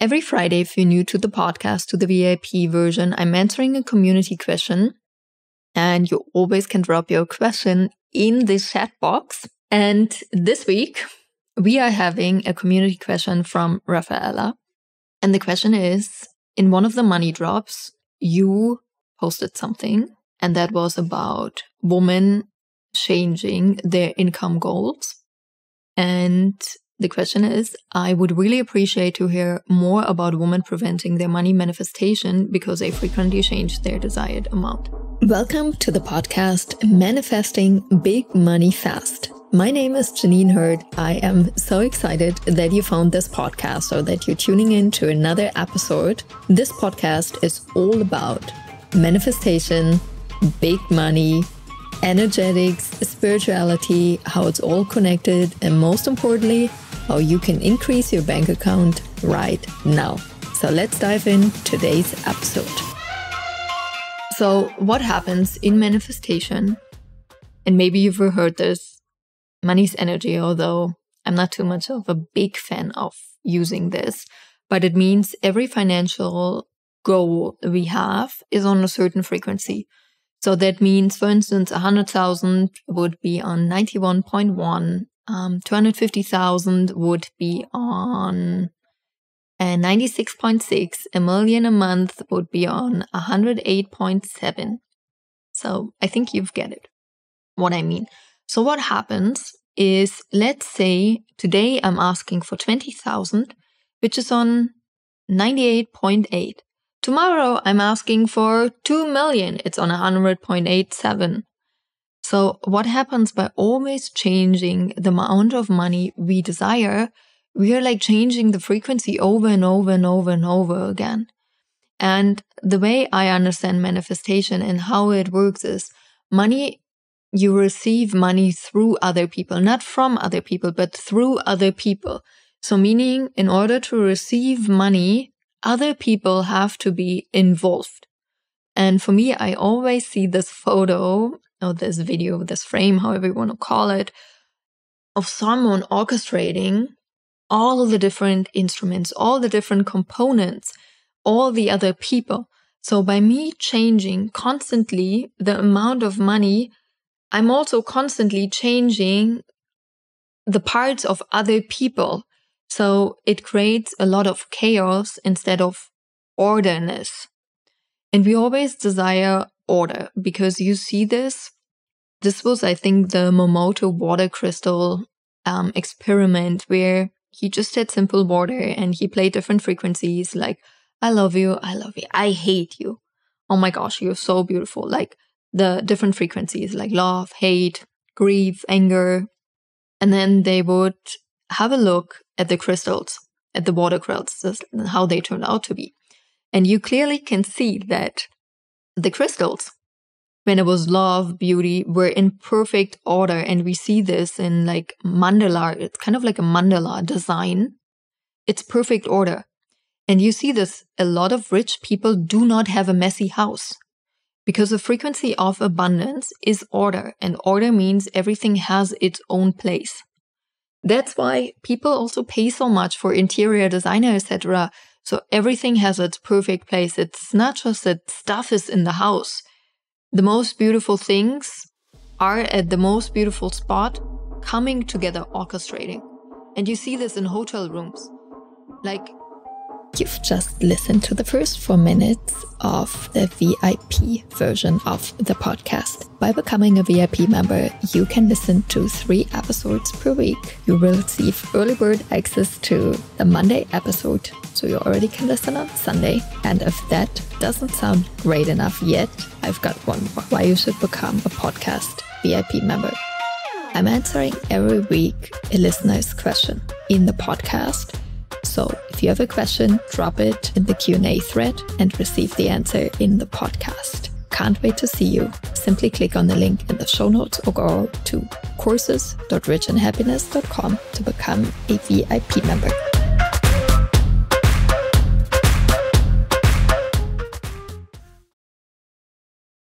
Every Friday, if you're new to the podcast, to the VIP version, I'm answering a community question. And you always can drop your question in the chat box. And this week, we are having a community question from Rafaela. And the question is, in one of the money drops, you posted something, and that was about women changing their income goals. And the question is, I would really appreciate to hear more about women preventing their money manifestation because they frequently change their desired amount. Welcome to the podcast, Manifesting Big Money Fast. My name is Jeanine Hurd. I am so excited that you found this podcast or that you're tuning in to another episode. This podcast is all about manifestation, big money, energetics, spirituality, how it's all connected, and most importantly, how you can increase your bank account right now. So let's dive in today's episode. So what happens in manifestation, and maybe you've heard this, money's energy, although I'm not too much of a big fan of using this, but it means every financial goal we have is on a certain frequency. So that means, for instance, 100,000 would be on 91.1, 250,000 would be on 96.6, a million a month would be on 108.7. So I think you've get it, what I mean. So what happens is, let's say today I'm asking for 20,000, which is on 98.8. Tomorrow I'm asking for 2 million. It's on 100.87. So what happens by always changing the amount of money we desire, we are like changing the frequency over and over and over and over again. And the way I understand manifestation and how it works is money. You receive money through other people, not from other people, but through other people. So meaning, in order to receive money, other people have to be involved. And for me, I always see this photo, or this video, this frame, however you want to call it, of someone orchestrating all the different instruments, all the different components, all the other people. So by me changing constantly the amount of money, I'm also constantly changing the parts of other people. So it creates a lot of chaos instead of orderness. And we always desire order because you see this. This was, I think, the Momoto water crystal experiment where he just had simple water and he played different frequencies like, I love you, I hate you. Oh my gosh, you're so beautiful. Like, the different frequencies like love, hate, grief, anger. And then they would have a look at the crystals, at the water crystals, and how they turned out to be. And you clearly can see that the crystals, when it was love, beauty, were in perfect order. And we see this in like mandala. It's kind of like a mandala design. It's perfect order. And you see this, a lot of rich people do not have a messy house. Because the frequency of abundance is order, and order means everything has its own place. That's why people also pay so much for interior designer, etc. So everything has its perfect place. It's not just that stuff is in the house. The most beautiful things are at the most beautiful spot, coming together, orchestrating. And you see this in hotel rooms. Like, you've just listened to the first 4 minutes of the VIP version of the podcast. By becoming a VIP member, you can listen to 3 episodes per week. You will receive early bird access to the Monday episode, so you already can listen on Sunday. And if that doesn't sound great enough yet, I've got one more. Why you should become a podcast VIP member. I'm answering every week a listener's question in the podcast. So if you have a question, drop it in the Q&A thread and receive the answer in the podcast. Can't wait to see you. Simply click on the link in the show notes or go to courses.richandhappiness.com to become a VIP member.